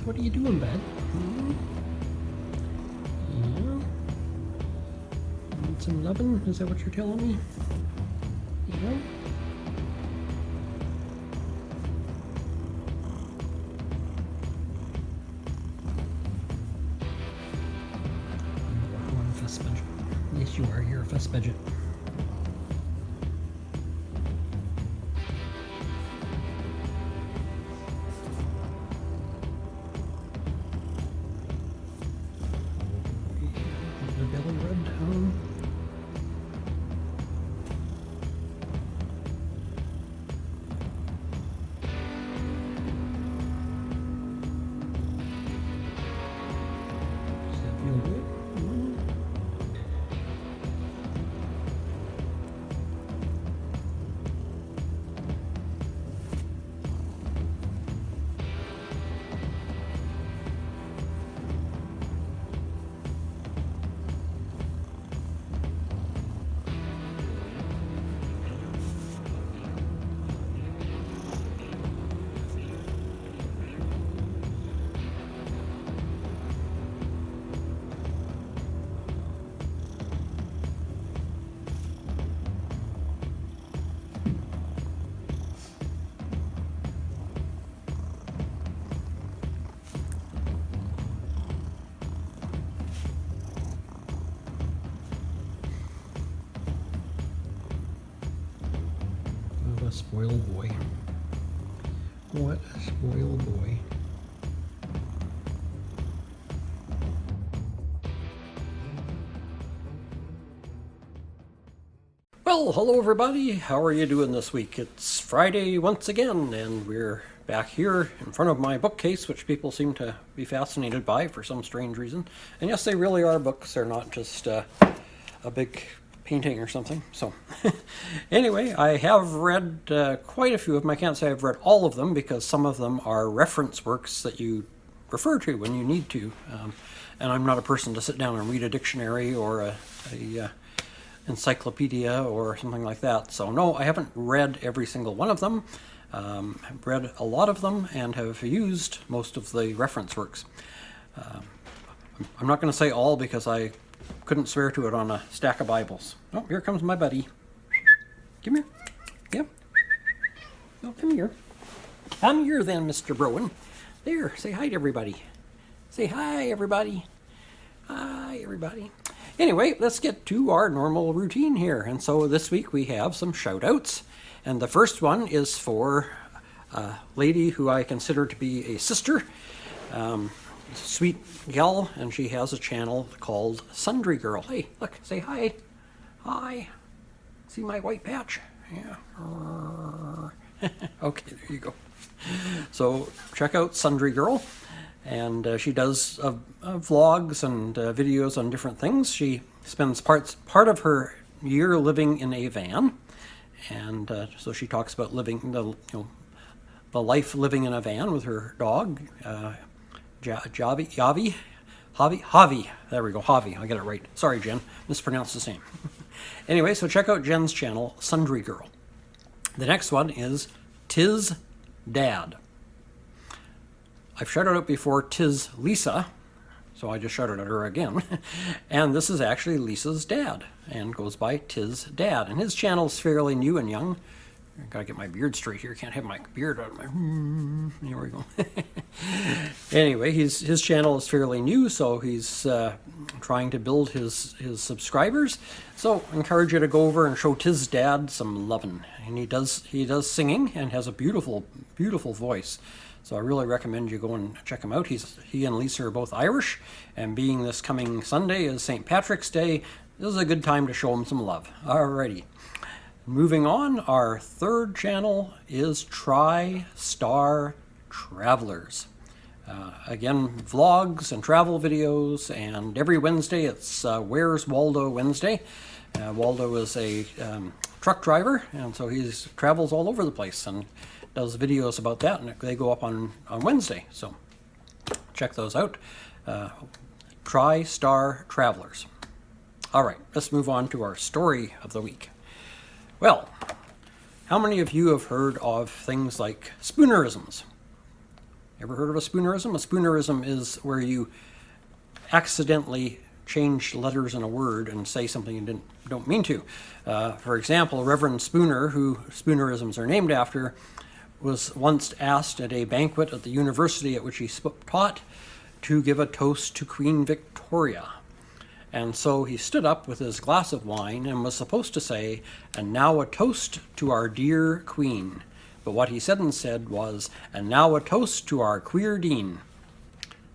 What are you doing, bud? Yeah. Need some loving? Is that what you're telling me? Yeah. I'm a fuss budget. Yes, you are. You're a fuss budget. The belly rub down. Does that feel good? What a spoiled boy. What a spoiled boy. Well, hello everybody. How are you doing this week? It's Friday once again, and we're back here in front of my bookcase, which people seem to be fascinated by for some strange reason. And yes, they really are books. They're not just a big painting or something. So anyway, I have read quite a few of them. I can't say I've read all of them because some of them are reference works that you refer to when you need to. And I'm not a person to sit down and read a dictionary or a encyclopedia or something like that. So no, I haven't read every single one of them. I've read a lot of them and have used most of the reference works. I'm not going to say all because I couldn't swear to it on a stack of Bibles. Oh, here comes my buddy. Come here. Yep. Oh, come here. Come here then, Mr. Browen. There, say hi to everybody. Say hi, everybody. Hi, everybody. Anyway, let's get to our normal routine here. And so this week we have some shout-outs. And the first one is for a lady who I consider to be a sister. Sweet gal, and she has a channel called Sundry Girl. Hey, look, say hi. Hi. See my white patch? Yeah. Okay, there you go. So check out Sundry Girl. And she does vlogs and videos on different things. She spends part of her year living in a van, and so she talks about living the life living in a van with her dog, Javi. There we go, Javi. I get it right. Sorry, Jen, mispronounced his name. Anyway, so check out Jen's channel, Sundry Girl. The next one is Tis Dad. I've shouted out before Tis Lisa, so I just shouted at her again. And this is actually Lisa's dad, and goes by Tis Dad. And his channel is fairly new and young. I gotta get my beard straight here. Can't have my beard out of my... Here we go. Anyway, his channel is fairly new, so he's trying to build his subscribers. So I encourage you to go over and show Tis Dad some lovin'. And he does singing and has a beautiful, beautiful voice. So I really recommend you go and check him out. He and Lisa are both Irish, and being this coming Sunday is St. Patrick's Day, this is a good time to show him some love. Alrighty. Moving on, our third channel is Tri-Star Travelers. Again, vlogs and travel videos, and every Wednesday it's Where's Waldo Wednesday. Waldo is a truck driver, and so he travels all over the place and does videos about that, and they go up on Wednesday. So check those out. Tri-Star Travelers. All right, let's move on to our story of the week. Well, how many of you have heard of things like spoonerisms? Ever heard of a spoonerism? A spoonerism is where you accidentally change letters in a word and say something you don't mean to. For example, Reverend Spooner, who spoonerisms are named after, was once asked at a banquet at the university at which he taught to give a toast to Queen Victoria. And so he stood up with his glass of wine and was supposed to say, "And now a toast to our dear Queen." But what he said instead was, "And now a toast to our queer Dean."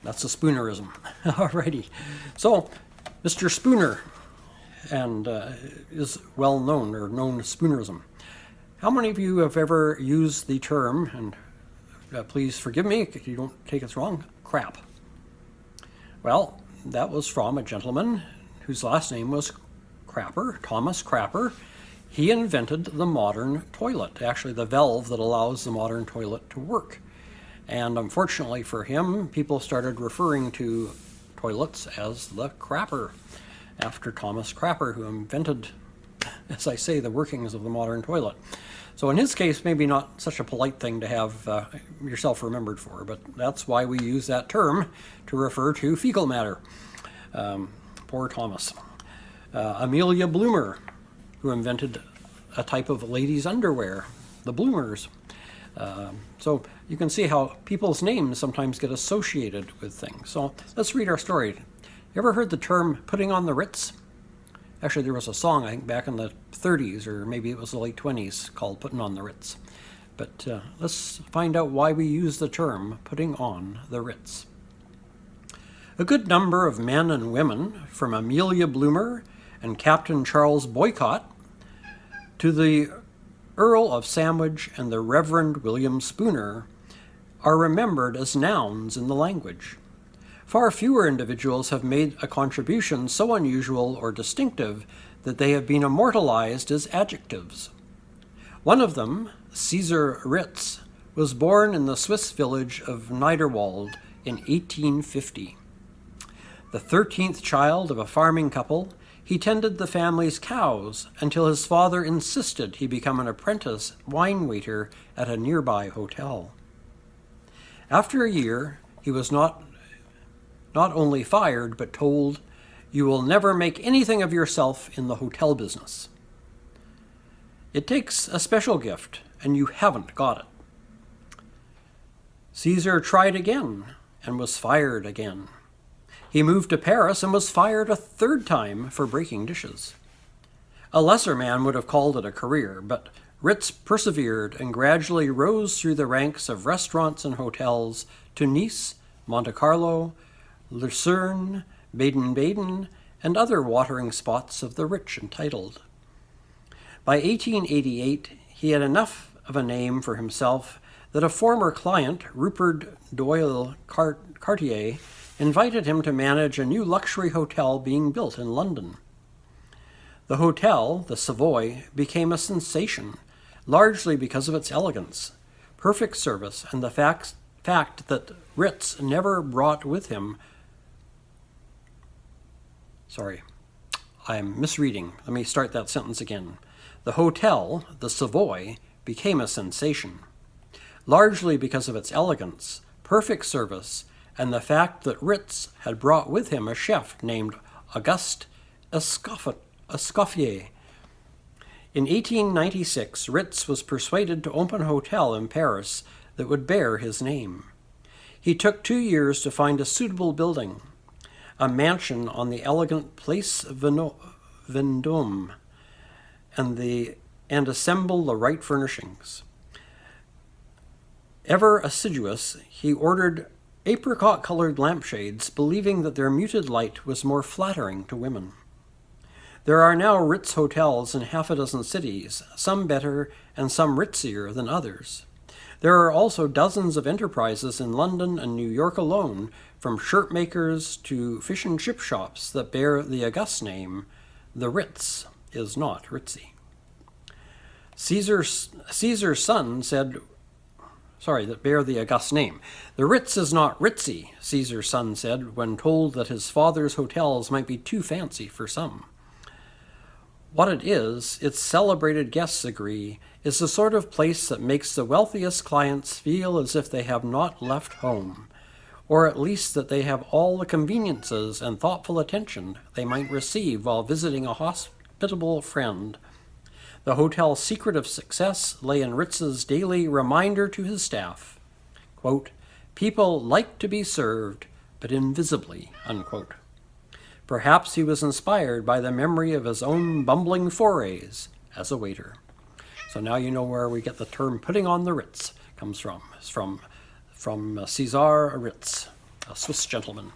That's a spoonerism. Alrighty. So, Mr. Spooner and is well known, or known as spoonerism. How many of you have ever used the term, and please forgive me if you don't take it wrong, crap? Well, that was from a gentleman whose last name was Crapper, Thomas Crapper. He invented the modern toilet, actually the valve that allows the modern toilet to work. And unfortunately for him, people started referring to toilets as the crapper, after Thomas Crapper, who invented, as I say, the workings of the modern toilet. So in his case, maybe not such a polite thing to have yourself remembered for, but that's why we use that term to refer to fecal matter. Poor Thomas. Amelia Bloomer, who invented a type of ladies' underwear, the bloomers. So you can see how people's names sometimes get associated with things. So let's read our story. You ever heard the term putting on the Ritz? Actually, there was a song, I think, back in the 30s, or maybe it was the late 20s, called Putting on the Ritz. But let's find out why we use the term putting on the Ritz. A good number of men and women, from Amelia Bloomer and Captain Charles Boycott to the Earl of Sandwich and the Reverend William Spooner, are remembered as nouns in the language. Far fewer individuals have made a contribution so unusual or distinctive that they have been immortalized as adjectives. One of them, Caesar Ritz, was born in the Swiss village of Niederwald in 1850. The 13th child of a farming couple, he tended the family's cows until his father insisted he become an apprentice wine waiter at a nearby hotel. After a year, he was not only fired, but told, "You will never make anything of yourself in the hotel business. It takes a special gift, and you haven't got it." Caesar tried again and was fired again. He moved to Paris and was fired a third time for breaking dishes. A lesser man would have called it a career, but Ritz persevered and gradually rose through the ranks of restaurants and hotels to Nice, Monte Carlo, Lucerne, Baden-Baden, and other watering spots of the rich and titled. By 1888, he had enough of a name for himself that a former client, Rupert Doyle Cartier, invited him to manage a new luxury hotel being built in London. The hotel, the Savoy, became a sensation, largely because of its elegance, perfect service, and the fact that Ritz never brought with him. Sorry, I'm misreading. Let me start that sentence again. The hotel, the Savoy, became a sensation, largely because of its elegance, perfect service, and the fact that Ritz had brought with him a chef named Auguste Escoffier. In 1896, Ritz was persuaded to open a hotel in Paris that would bear his name. He took 2 years to find a suitable building, a mansion on the elegant Place Vendôme, and assemble the right furnishings. Ever assiduous, he ordered apricot-colored lampshades, believing that their muted light was more flattering to women. There are now Ritz hotels in half a dozen cities, some better and some ritzier than others. There are also dozens of enterprises in London and New York alone, from shirt makers to fish and chip shops that bear the august name. The Ritz is not ritzy. Caesar's son said, that bear the august name. The Ritz is not ritzy, Caesar's son said, when told that his father's hotels might be too fancy for some. What it is, its celebrated guests agree, is the sort of place that makes the wealthiest clients feel as if they have not left home, or at least that they have all the conveniences and thoughtful attention they might receive while visiting a hospitable friend. The hotel's secret of success lay in Ritz's daily reminder to his staff, quote, "People like to be served, but invisibly," unquote. Perhaps he was inspired by the memory of his own bumbling forays as a waiter. So now you know where we get the term "putting on the Ritz" comes from. It's from Cesar Ritz, a Swiss gentleman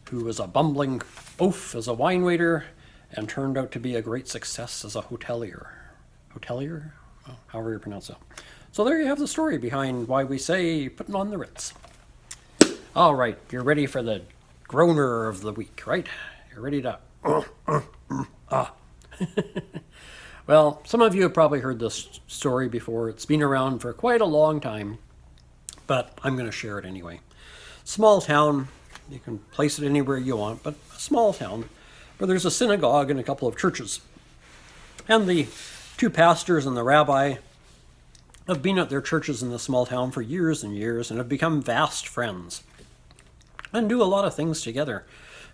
who was a bumbling oaf as a wine waiter and turned out to be a great success as a hotelier. Hotelier? Oh, however you pronounce it. So there you have the story behind why we say "putting on the Ritz." All right, you're ready for the groaner of the week, right? You're ready to... Well, some of you have probably heard this story before. It's been around for quite a long time, but I'm going to share it anyway. Small town, you can place it anywhere you want, but a small town where there's a synagogue and a couple of churches. And the two pastors and the rabbi have been at their churches in the small town for years and years and have become vast friends and do a lot of things together.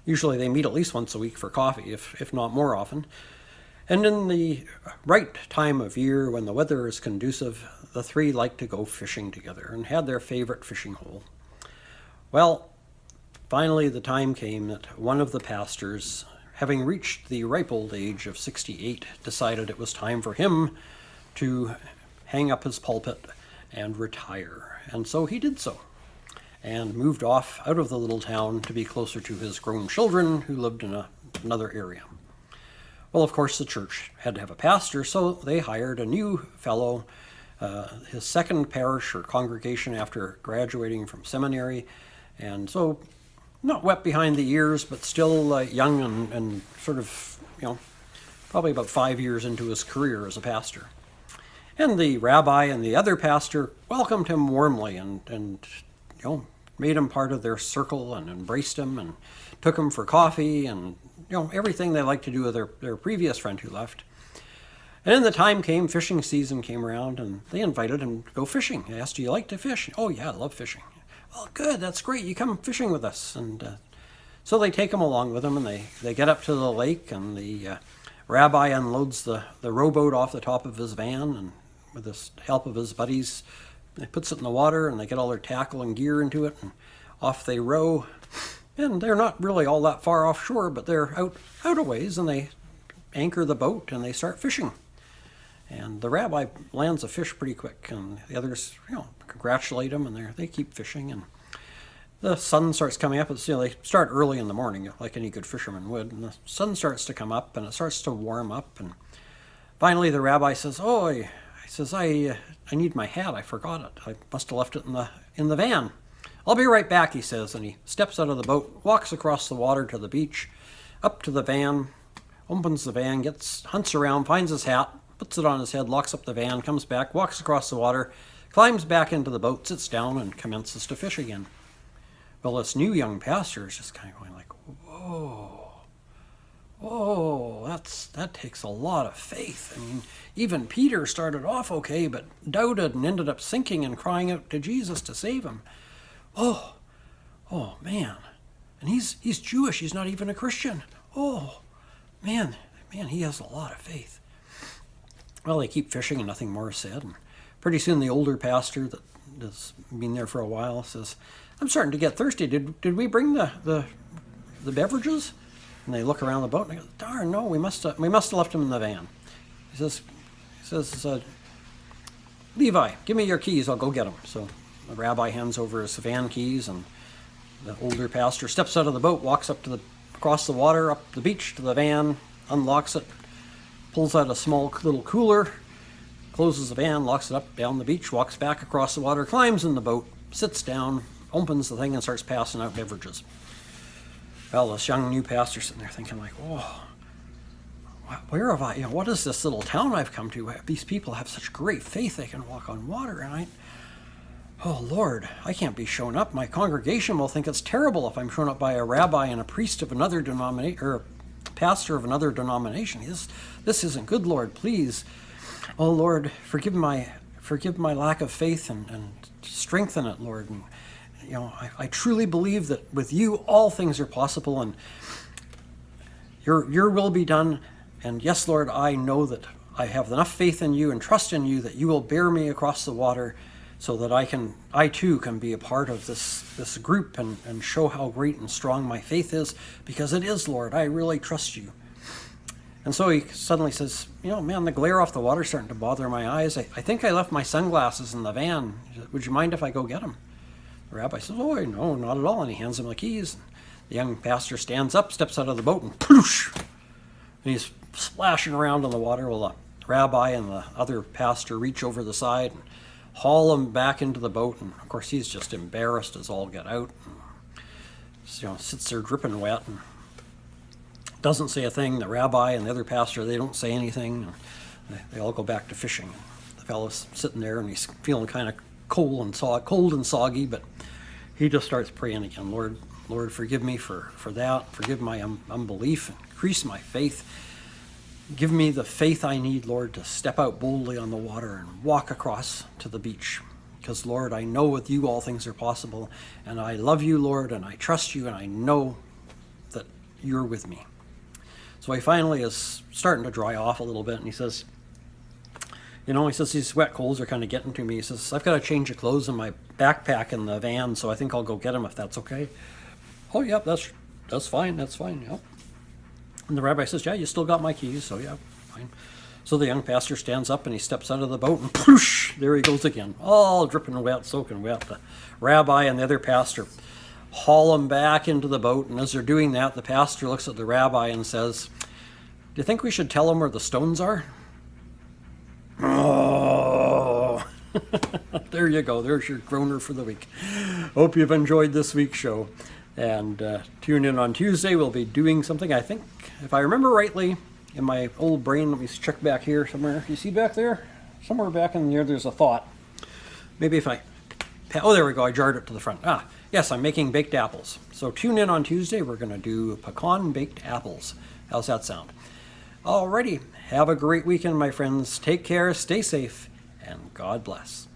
Usually they meet at least once a week for coffee, if not more often. And in the right time of year, when the weather is conducive, the three like to go fishing together and had their favorite fishing hole. Well, finally the time came that one of the pastors, having reached the ripe old age of 68, decided it was time for him to hang up his pulpit and retire. And so he did so, and moved off out of the little town to be closer to his grown children who lived in another area. Well, of course, the church had to have a pastor, so they hired a new fellow, his second parish or congregation after graduating from seminary, and so not wet behind the ears, but still young and sort of, probably about 5 years into his career as a pastor. And the rabbi and the other pastor welcomed him warmly and made him part of their circle and embraced him and took him for coffee and everything they liked to do with their previous friend who left. And then the time came, fishing season came around, and they invited him to go fishing. They asked, "Do you like to fish?" "Oh yeah, I love fishing." "Well, good, that's great. You come fishing with us." And so they take him along with them, and they get up to the lake, and the rabbi unloads the rowboat off the top of his van, and with the help of his buddies, he puts it in the water, and they get all their tackle and gear into it, and off they row. And they're not really all that far offshore, but they're out a ways, and they anchor the boat, and they start fishing. And the rabbi lands a fish pretty quick, and the others, congratulate him, and they keep fishing. And the sun starts coming up. They start early in the morning, like any good fisherman would. And the sun starts to come up, and it starts to warm up. And finally, the rabbi says, "Oh," I need my hat. I forgot it. I must have left it in the van. "I'll be right back," he says, and he steps out of the boat, walks across the water to the beach, up to the van, opens the van, hunts around, finds his hat, puts it on his head, locks up the van, comes back, walks across the water, climbs back into the boat, sits down, and commences to fish again. Well, this new young pastor is just kind of going like, whoa, that takes a lot of faith. I mean, even Peter started off okay, but doubted and ended up sinking and crying out to Jesus to save him. Oh man, and he's Jewish. He's not even a Christian. Oh man, he has a lot of faith. Well, they keep fishing and nothing more is said. And pretty soon the older pastor that has been there for a while says, "I'm starting to get thirsty. Did we bring the beverages?" And they look around the boat and they go, "Darn, no, we must have left them in the van." He says, "Levi, give me your keys. I'll go get them." So the rabbi hands over his van keys, and the older pastor steps out of the boat, walks across the water, up the beach to the van, unlocks it, pulls out a small little cooler, closes the van, locks it up down the beach, walks back across the water, climbs in the boat, sits down, opens the thing, and starts passing out beverages. Well, this young new pastor sitting there thinking like, where have I, what is this little town I've come to? These people have such great faith they can walk on water, and oh Lord, I can't be shown up. My congregation will think it's terrible if I'm shown up by a rabbi and a priest of another denomination, or pastor of another denomination. This isn't good, Lord. Please, oh Lord, forgive my lack of faith and strengthen it, Lord. And I truly believe that with you all things are possible, and your will be done. And yes, Lord, I know that I have enough faith in you and trust in you that you will bear me across the water, so that I too can be a part of this group and show how great and strong my faith is, because it is, Lord. I really trust you. And so he suddenly says, man, the glare off the water is starting to bother my eyes. I think I left my sunglasses in the van. Would you mind if I go get them? The rabbi says, oh, no, not at all. And he hands him the keys. The young pastor stands up, steps out of the boat, and ploosh! And he's splashing around in the water while the rabbi and the other pastor reach over the side and haul him back into the boat. And of course, he's just embarrassed as all get out. And, sits there dripping wet and doesn't say a thing. The rabbi and the other pastor, they don't say anything. They all go back to fishing. The fellow's sitting there and he's feeling kind of cold and soggy, but he just starts praying again. Lord, forgive me for that. Forgive my unbelief. Increase my faith. Give me the faith I need, Lord, to step out boldly on the water and walk across to the beach. Because, Lord, I know with you all things are possible, and I love you, Lord, and I trust you, and I know that you're with me. So he finally is starting to dry off a little bit, and he says, these wet coals are kind of getting to me. He says, I've got a change of clothes in my backpack in the van, so I think I'll go get them if that's okay. Oh, yeah, that's fine, yeah. And the rabbi says, yeah, you still got my keys, so yeah, fine. So the young pastor stands up and he steps out of the boat and poosh, there he goes again, all dripping wet, soaking wet. The rabbi and the other pastor haul him back into the boat, and as they're doing that, the pastor looks at the rabbi and says, do you think we should tell him where the stones are? Oh, there you go. There's your groaner for the week. Hope you've enjoyed this week's show. And tune in on Tuesday. We'll be doing something, I think, if I remember rightly, in my old brain. Let me check back here somewhere. You see back there? Somewhere back in there, there's a thought. Maybe if oh, there we go. I jarred it to the front. Yes, I'm making baked apples. So tune in on Tuesday. We're going to do pecan baked apples. How's that sound? Alrighty. Have a great weekend, my friends. Take care, stay safe, and God bless.